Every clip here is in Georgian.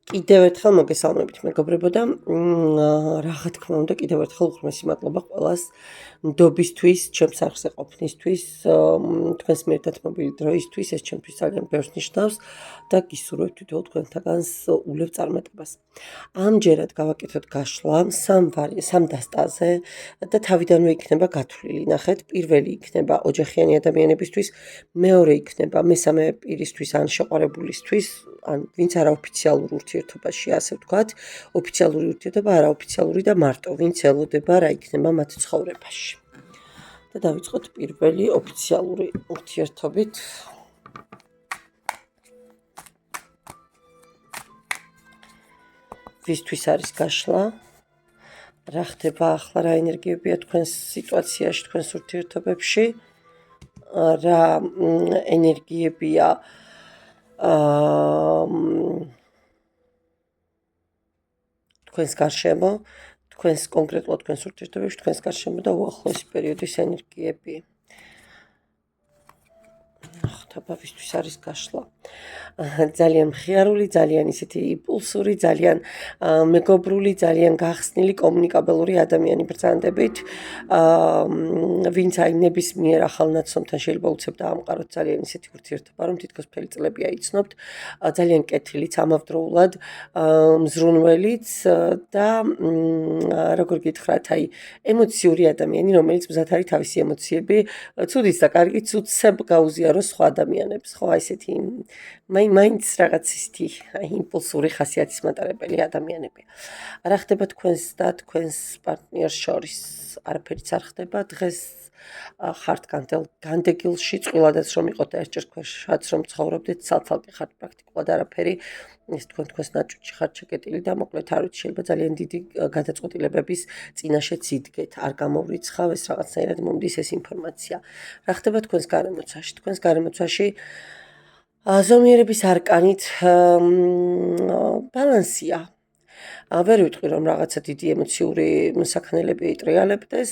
კიდევ ერთხელ მოგესალმებით მეგობრებო და რა თქმა უნდა კიდევ ერთხელ უღრმესი მადლობა ყველას ნდობისთვის, ჩემს არხზე ყოფნისთვის, თქვენს მიერ დათმობილი დროისთვის, ეს ჩემთვის ძალიან ბევრს ნიშნავს და გისურვებთ თვითონ თქვენთაგანს ულევ წარმატებას. ამჯერად გავაკეთოთ გაშლა სამ დასტაზე და თავიდანვე იქნება გათვლილი. ნახეთ, პირველი იქნება ოჯახიანი ადამიანებისთვის, მეორე იქნება მესამე პირისთვის ან შეყვარებულისთვის, ან ვინც არაოფიციალურ ურთიერთობაში, ასე ვთქვათ, ოფიციალური ურთიერთობა, არაოფიციალური და მარტო, ვინც ელოდება რა იქნება მათ ცხოვრებაში. და დავიწყოთ პირველი ოფიციალური ურთიერთობით. ვისთვის არის გაშლა? რა ხდება ახლა, რა ენერგიებია თქვენს სიტუაციაში, თქვენს ურთიერთობებში? რა ენერგიებია თქვენს გარშემო, თქვენს კონკრეტულად თქვენს ურთიერთობებში, თქვენს გარშემო და უახლოესი პერიოდის ენერგიები. ხდება ვისთვის არის გაშლა? ძალიან მხიარული, ძალიან ისეთი იმპულსური, ძალიან მეგობრული, ძალიან გახსნილი, კომუნიკაბელური ადამიანი ბრძანდებით, ვინც აი ნებისმიერ ახალ ნაცნობთან შეიძლება უცებ დაამყაროთ ძალიან ისეთი ურთიერთობა, რომ თითქოს მთელი წლები აიცნობთ, ძალიან კეთილიც, ამავდროულად მზრუნველიც და როგორ გითხრათ, აი ემოციური ადამიანი, რომელიც მზად არის თავისი ემოციები, ცუდიც და კარგიც უცებ გაუზიაროს სხვა ადამიანებს, ხო, აი ესეთი მაინც რაღაც ისეთი იმპულსური ხასიათის მატარებელი ადამიანები. რა ხდება თქვენს და თქვენს პარტნიორს შორის? არაფერიც არ ხდება დღეს. ხართ განდეგილში, წყვილადაც რომ იყოთ და ერთჯერ ქვეშაც რომ ცხოვრობდეთ, ცალ-ცალკე ხართ პრაქტიკულად არაფერი. ეს თქვენს ნაჭუჭი ხართ შეკეტილი და მოკლედ არ ვიცი, შეიძლება ძალიან დიდი გადაწყვეტილებების წინაშეც იდგეთ. არ გამოვრიცხავ, ეს რაღაცნაირად მომდის ეს ინფორმაცია. რა ხდება თქვენს გარემოცვაში? თქვენს გარემოცვაში ზომიერების არკანით ბალანსია. ვერ ვიტყვი რომ რაღაცა დიდი ემოციური საქანელები ეტრიალებდეს,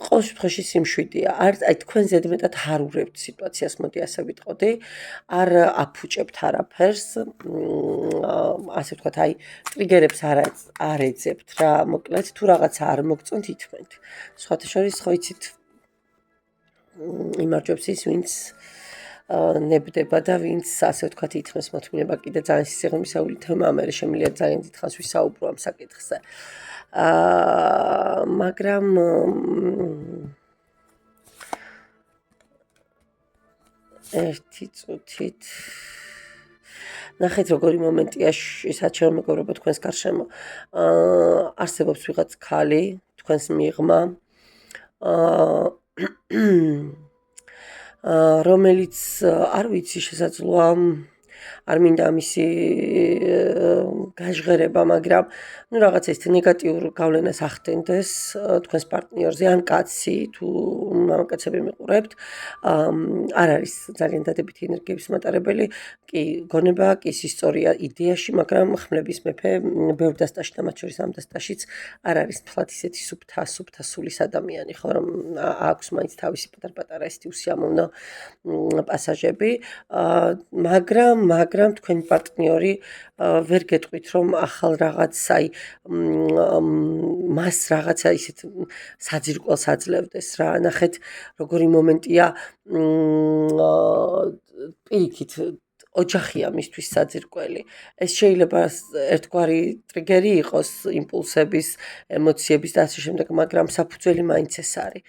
ყოველ შემთხვევაში სიმშვიდეა. აი თქვენ ზედმეტად არ ურევთ სიტუაციას, მოდი ასე ვიტყოდი, არ აფუჭებთ არაფერს, ასე ვთქვათ, აი ტრიგერებს არ ეძებთ რა, მოკლედ თუ რაღაცა არ მოგწონთ ითმენთ. სხვათა შორის ხო იცით, იმარჯვებს ის, ვინც ნებდება და ვინც ასე ვთქვათ ითმეს მოთმინება კიდე ძალიან სისიღრმისეული თემა, მე შემიძლია ძალიან დიდხანს ვისაუბრო ამ საკითხზე. მაგრამ ერთი წუთით ნახეთ როგორი მომენტია საჩვენო მეგობრებო თქვენს გარშემო. არსებობს ვიღაც ქალი, თქვენს მიღმა, რომელიც არ ვიცი შესაძლოა არ მინდა მისი გაჟღერება, მაგრამ ну რაღაც ეს ნეგატიურ გავლენას ახდენდეს თქვენს პარტნიორზე ან კაცი თუ მამაკაცები მიყურებთ, არ არის ძალიან დადებითი ენერგიების მატარებელი, კი გონება, კი ისტორია იდეაში, მაგრამ ხმლების მეფე ბევრ დასტაში და მათ შორის ამ დასტაშიც არ არის თლათ ისეთი სუფთა სულის ადამიანი, ხო, რომ აქვს მაინც თავისი პატარ-პატარა ესეთი უსიამოვნო პასაჟები, მაგრამ თქვენი პარტნიორი ვერ გეტყვით რომ ახალ რაღაც აი მას რაღაცა ისეთ საძირკველს აძლევდეს რა. ნახეთ როგორი მომენტია, პირიქით ოჯახია მისთვის საძირკველი. ეს შეიძლება ერთგვარი ტრიგერი იყოს იმპულსების, ემოციების და ასე შემდეგ, მაგრამ საფუძველი მაინც ეს არის.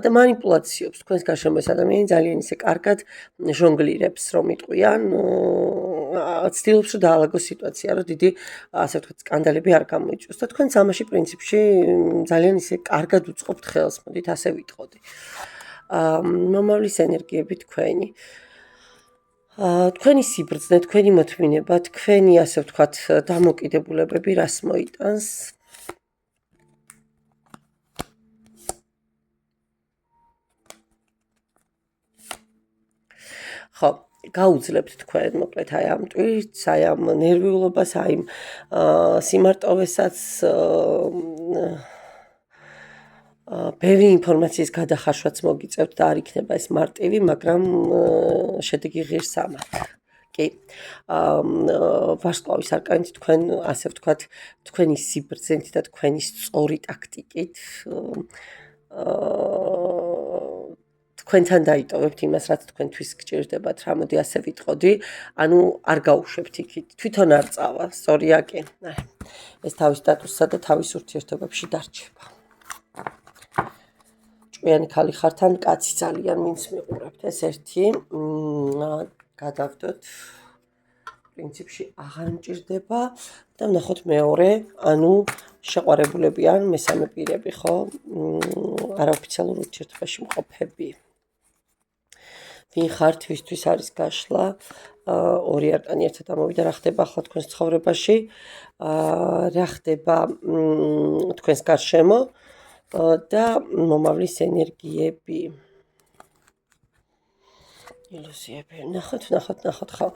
და манипуляციობს თქვენს გარშემო ეს ადამიანი ძალიან ისე კარგად ჟონგლირებს, რომ იტყვიან, ცდილობს რომ დაალაგოს სიტუაცია, რომ დიდი ასე ვთქვათ სკანდალები არ გამოიწვიოს და თქვენ ამაში პრინციპში ძალიან ისე კარგად უწყობთ ხელს, მოდით ასე ვიტყოდი. მომავლის ენერგიები თქვენი. თქვენი სიბრძნე, თქვენი მოთმინება, თქვენი ასე ვთქვათ დამოკიდებულებები რას მოიტანს? ხო, გაუძლებთ თქვენ მოკლედ აი ამ ტვირთს, აი ამ ნერვიულობას, აი ამ სიმარტოვესაც, ბევრი ინფორმაციის გადახარშვაც მოგიწევთ და არ იქნება ეს მარტივი, მაგრამ შედეგი ღირს ამათ. კი. ვარსკვლავის არკანით თქვენ ასე ვთქვათ, თქვენი სიბრძნით და თქვენი სწორი ტაქტიკით თქვენთან დაიტოვებთ იმას, რაც თქვენთვის გჭირდებათ, რა მოდი ასე ვიტყოდი, ანუ არ გაუშვებთ იქით, თვითონ არ წავა, სწორია კი. ეს თავის სტატუსსა და თავის ურთიერთობებში დარჩება. ჭკვიანი ქალი ხართ ან კაცი ძალიან მინც მიყურებთ, ეს ერთი გადავდოთ პრინციპში აღარ მჭირდება და ვნახოთ მეორე, ანუ შეყვარებულები ან მესამე პირები, ხო? არაოფიციალურ ურთიერთობაში მყოფები. ვინ ხართ, ვისთვის არის გაშლა? ორი არკანი ერთად ამოვიდა, რა ხდება ახლა თქვენს ცხოვრებაში? რა ხდება თქვენს გარშემო და მომავლის ენერგიები. ილუზიები. ნახოთ ხო.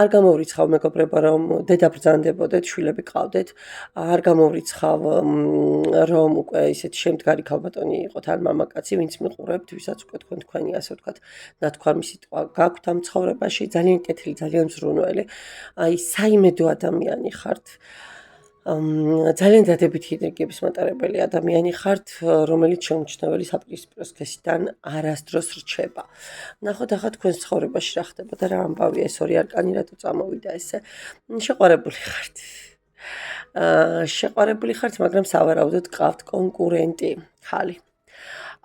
არ გამოვრიცხავ მეგობრებო, რომ დედა ბრძანდებოდეთ, შვილები ყავდეთ. არ გამოვრიცხავ, რომ უკვე ისეთი შემდგარი ქალბატონი იყოთ ან მამაკაცი, ვინც მიყურებთ, ვისაც უკვე თქვენი ასე ვთქვათ, ნათქვამი სიტყვა გაქვთ ამ ცხოვრებაში, ძალიან კეთილი, ძალიან მზრუნველი. აი, საიმედო ადამიანი ხართ. ძალიან დადებითი ენერგიების მატარებელი ადამიანი ხართ, რომელიც შეუმჩნეველი საპირისპირო სქესიდან არასდროს რჩება. ნახოთ ახლა თქვენს ცხოვრებაში რა ხდება და რა ამბავია ეს ორი არკანი, რატო წამოვიდა ესე. შეყვარებული ხართ. შეყვარებული ხართ, მაგრამ სავარაუდოდ გყავთ კონკურენტი, ხალი.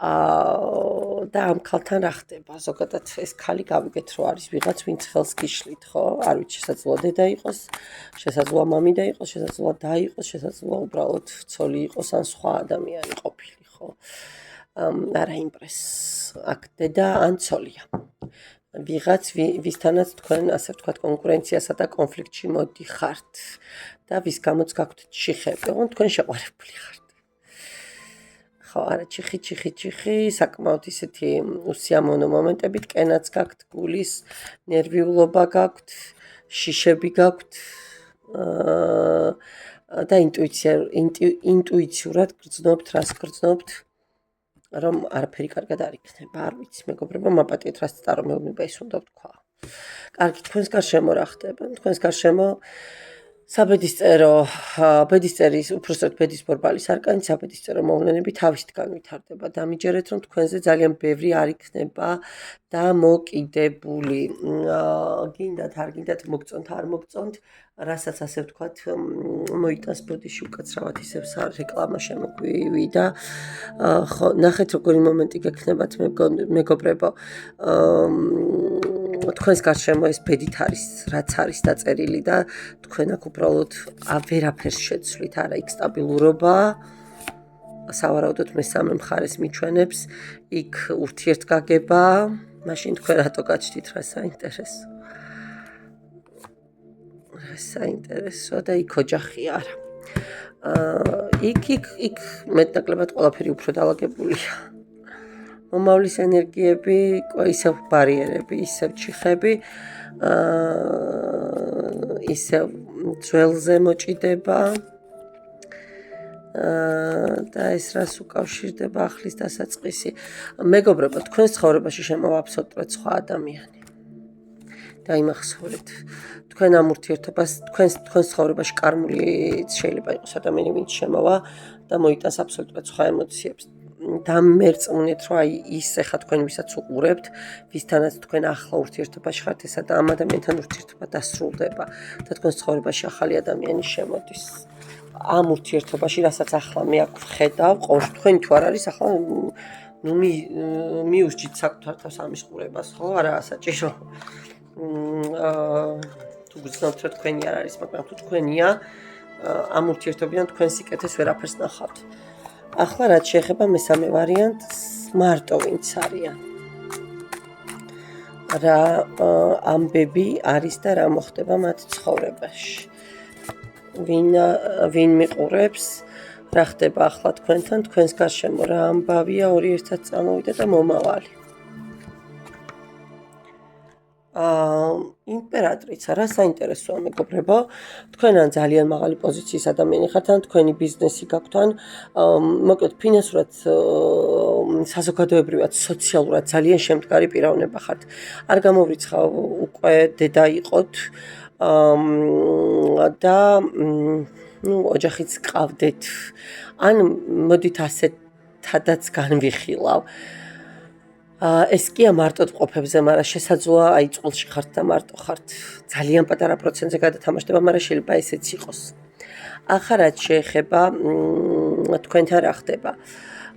და ამ ქალთან რა ხდება? ზოგადად ეს ქალი გავიგეთ, რომ არის ვიღაც, ვინც ხელს გიშლით, ხო? არ ვიცი, შესაძლოა დედა იყოს, შესაძლოა მამიდა იყოს, შესაძლოა და იყოს, შესაძლოა უბრალოდ ცოლი იყოს ან სხვა ადამიანი ყოფილი, ხო? არა იმპრეს. აქ დედა ან ცოლია. ვიღაც ვისთანაც თქვენ ასე ვთქვათ კონკურენციასა და კონფლიქტში მოდიხართ და ვის გამოც გაქვთ ჩიხები, თქვენ შეყვარებული ხართ. ხო, არა, ჩიხი, საკმაოდ ისეთი უსიამოვნო მომენტებით, კენაც გაქვთ, გულის ნერვიულობა გაქვთ, შიშები გაქვთ და ინტუიციურად გრძნობთ, რას გრძნობთ, რომ არაფერი კარგად არ იქნება, არ ვიცი, მეგობრებო, მაპატიეთ, რას წარმომეუბნება ის უნდა ვთქვა. კარგი, თქვენს გარშემო რა ხდება? თქვენს გარშემო საბედისწერო, ბედისწერის, უпростоრად ბედის ბორბალის არკანი, საბედისწერო მოვლენები თავისით განვითარდება. დამიჯერეთ, რომ თქვენზე ძალიან ბევრი არ იქნება დამოკიდებული. გინდათ, არ გინდათ, მოგწონთ, არ მოგწონთ, რასაც ასე ვთქვათ, მოიტანს ბოდიში უკაცრავად ისევ რეკლამა შემოგვივიდა. ხო, ნახეთ, როგორი მომენტი გექნებათ, მეგობრებო. თქვენს გარშემო ეს ბედით არის, რაც არის დაწერილი და თქვენ აქ უბრალოდ ვერაფერს შეცვლით, არა იქ სტაბილურობა, სავარაუდოდ მესამე მხარეს მიჩვენებს, იქ ურთიერთგაგება, მაშინ თქვენ რატო გაჩნდით, რა საინტერესო. რა საინტერესო და იქ ოჯახი არა. იქ მეტნაკლებად ყველაფერი უფრო დაალაგებულია. მომავლის ენერგიები, ისევ ბარიერები, ისევ ჩიხები, ისევ ძველზე მოჭიდება და ეს რას უკავშირდება ახლის დასაწყისი. მეგობრებო, თქვენს ცხოვრებაში შემოვა აბსოლუტურად სხვა ადამიანი. დაიმახსოვრეთ. თქვენ ამ ურთიერთობას, თქვენს ცხოვრებაში კარმულიც შეიძლება იყოს ადამიანი, ვინც შემოვა და მოიტანს აბსოლუტურად სხვა ემოციებს. დამერწმუნეთ, რომ აი ის ახლა თქვენ ვისაც უყურებთ, ვისთანაც თქვენ ახლა ურთიერთობაში ხართ, ესა და ამ ადამიანთან ურთიერთობა დასრულდება და თქვენ ცხოვრებაში ახალი ადამიანი შემოდის. ამ ურთიერთობაში, რასაც ახლა მე აქ ვხედავ, თქვენ თუ არ არის ახლა მიუსჯით საკუთარ თავს ამის ყურებას, ხო? არა საჭირო. თუ გძნობთ, რომ თქვენი არ არის, მაგრამ თუ თქვენია, ამ ურთიერთობიდან თქვენ სიკეთეს ვერაფერს ნახავთ. ახლა რაც შეეხება მესამე ვარიანტს, მარტო ვინც არიან. რა ამბები არის და რა მოხდება მათ ცხოვრებაში. ვინ მიყურებს, რა ხდება ახლა თქვენთან, თქვენს გარშემო რა ამბავია, ორი ერთად წამოვიდა და მომავალი. იმპერატრიცა რა საინტერესოა მეგობრებო, თქვენ ან ძალიან მაღალი პოზიციის ადამიანი ხართ, ან თქვენი ბიზნესი გაქვთ, ან მოკლედ ფინანსურად, საზოგადოებრივად, სოციალურად ძალიან შემდგარი პიროვნება ხართ. არ გამოვრიცხავ უკვე დედა იყოთ და ოჯახიც გყავდეთ. ან მოდით ასეთადაც განვიხილავ. ეს კია მარტოდ ყოფებზე, მაგრამ შესაძლოა აი წყულში ხართ და მარტო ხართ. ძალიან პატარა პროცენტზე გადათამაშდება, მაგრამ შეიძლება ესეც იყოს. ახლა რაც შეეხება თქვენთან რა ხდება.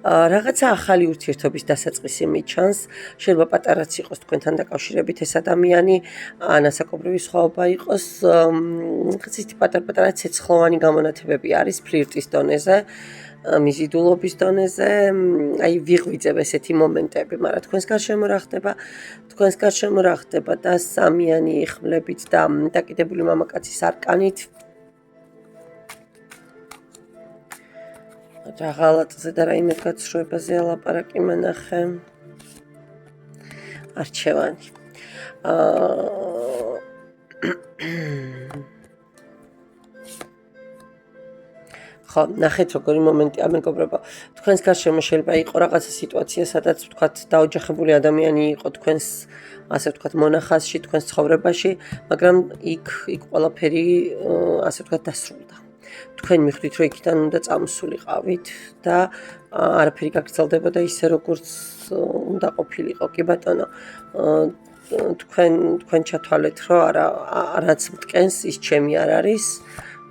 რაღაცა ახალი ურთიერთობის დასაწყისი მიჩანს, შეიძლება პატარაც იყოს თქვენთან დაკავშირებით ეს ადამიანი, ან ასაკობრივი სხვაობა იყოს, ხაცეთი პატარ-პატარა ცეცხლოვანი გამონათებები არის ფლირტის დონეზე. მიზიდულობის დონეზე, აი ვიღვიძებ ესეთი მომენტები, მაგრამ თქვენს გარშემო რა ხდება? თქვენს გარშემო რა ხდება და სამიანი ხმლებით და დაკიდებული მამაკაცის არკანით. რა ღალატზე და რაიმე გაცრუებაზე ლაპარაკი მენახე. არჩევანი. ხო, ნახეთ როგორი მომენტია მეგობრებო. თქვენს გარშემო შეიძლება იყო რაღაცა სიტუაცია, სადაც ვთქვათ დაოჯახებული ადამიანი იყო თქვენს, ასე ვთქვათ, მონახაზში, თქვენს ცხოვრებაში, მაგრამ იქ ყველაფერი, ასე ვთქვათ, დასრულდა. თქვენ მიხვდით, რომ იქიდან უნდა წამოსულიყავით და არაფერი გაგრძელდებოდა ისე, როგორც უნდა ყოფილიყო. კი ბატონო, თქვენ ჩათვალეთ, რომ რაც მტკენს, ის ჩემი არ არის.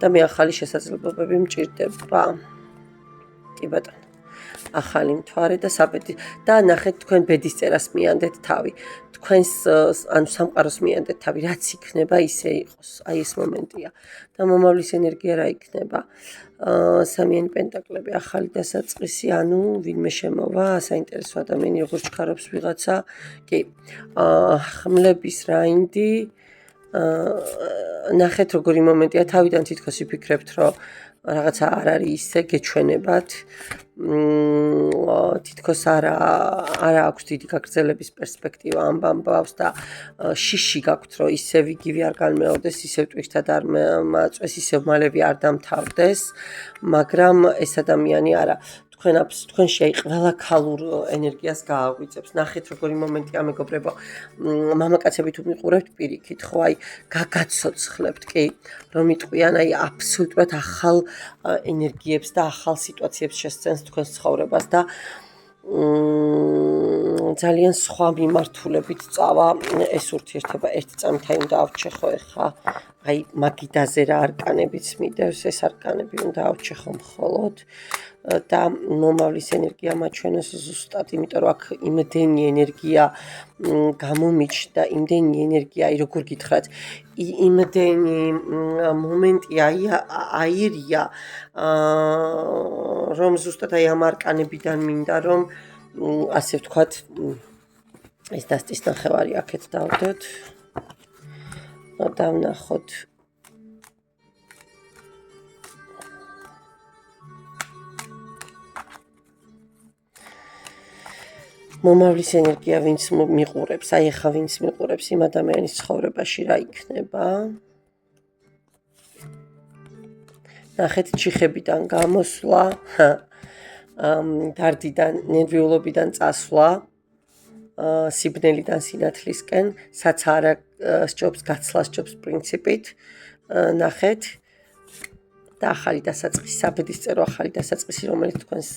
და მე ახალი შესაძლებლობები მჭირდება. კი ბატონო. ახალი მთვარე და საბედი და ნახეთ თქვენ ბედის წერას მიანდეთ თავი. თქვენს ანუ სამყაროს მიანდეთ თავი, რაც იქნება, ისე იყოს. აი ეს მომენტია. და მომავლის ენერგია რა იქნება? სამიანი პენტაკლები, ახალი დასაწყისი, ანუ ვინმე შემოვა, საინტერესო ადამიანი, როგორც ჩქარობს ვიღაცა. კი. ხმლების რაინდი ნახეთ როგორი მომენტია, თავიდან თითქოს იფიქრებთ, რომ რაღაცა არ არის ისე გეჩვენებათ. თითქოს არა აქვს დიდი გაგრძელების პერსპექტივა ამ ამბავს და შიში გაქვთ, რომ ისევ იგივე არ განმეორდეს, ისევ ტვირთად არ მაწვეს, ისევ მალევე არ დამთავრდეს, მაგრამ ეს ადამიანი არა. თქვენში აი ყველა ქალურ ენერგიას გააღვიძებს. ნახეთ როგორი მომენტია მეგობრებო. მამაკაცები თუ მიყურებთ პირიქით, ხო აი გაგაცოცხლებთ, კი, რომ იტყვიან აი აბსოლუტურად ახალ ენერგიებს და ახალ სიტუაციებს შესცენს თქვენს ცხოვრებას და ძალიან სხვა მიმართულებით წავა ეს ურთიერთობა. ერთი წამით აი უნდა ავჩეხო ახლა აი მაგიდაზე რა არკანებიც მიდევს, ეს არკანები უნდა ავჩეხო მხოლოდ და მომავლის ენერგია მაჩვენოს ზუსტად, იმიტომ რომ აქ იმდენი ენერგია გამომიჩნდა, იმდენი ენერგია, აი როგორ გითხრათ, იმდენი მომენტია, აირია, რომ ზუსტად აი ამ არკანებიდან მინდა, რომ ასე ვთქვათ, ეს დასტის ნახევარი აქეთ დავდოთ. დავნახოთ. მომავლის ენერგია ვინც მიყურებს, აი ახლა ვინც მიყურებს იმ ადამიანის ცხოვრებაში რა იქნება. ნახეთ ჩიხებიდან გამოსვლა, დარდიდან, ნერვიულობიდან წასვლა, სიბნელიდან სინათლისკენ, საცარა სჯობს, გაცლა სჯობს პრინციპით. ნახეთ და ახალი დასაწყისი, საბედისწერო ახალი დასაწყისი, რომელიც თქვენს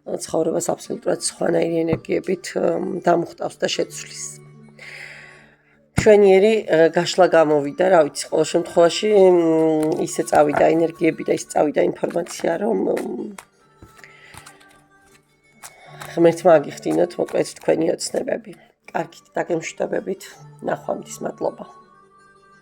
ცხოვრებას აბსოლუტურად სხვანაირი ენერგიებით დამუხტავს და შეცვლის. მშვენიერი გაშლა გამოვიდა, რა ვიცი, ყოველ შემთხვევაში ისე წავიდა ენერგიები და ისე წავიდა ინფორმაცია, რომ ღმერთმა აგიხდინოთ მოკლედ თქვენი ოცნებები. კარგით, დაგემშვიდობებით, ნახვამდის, მადლობა.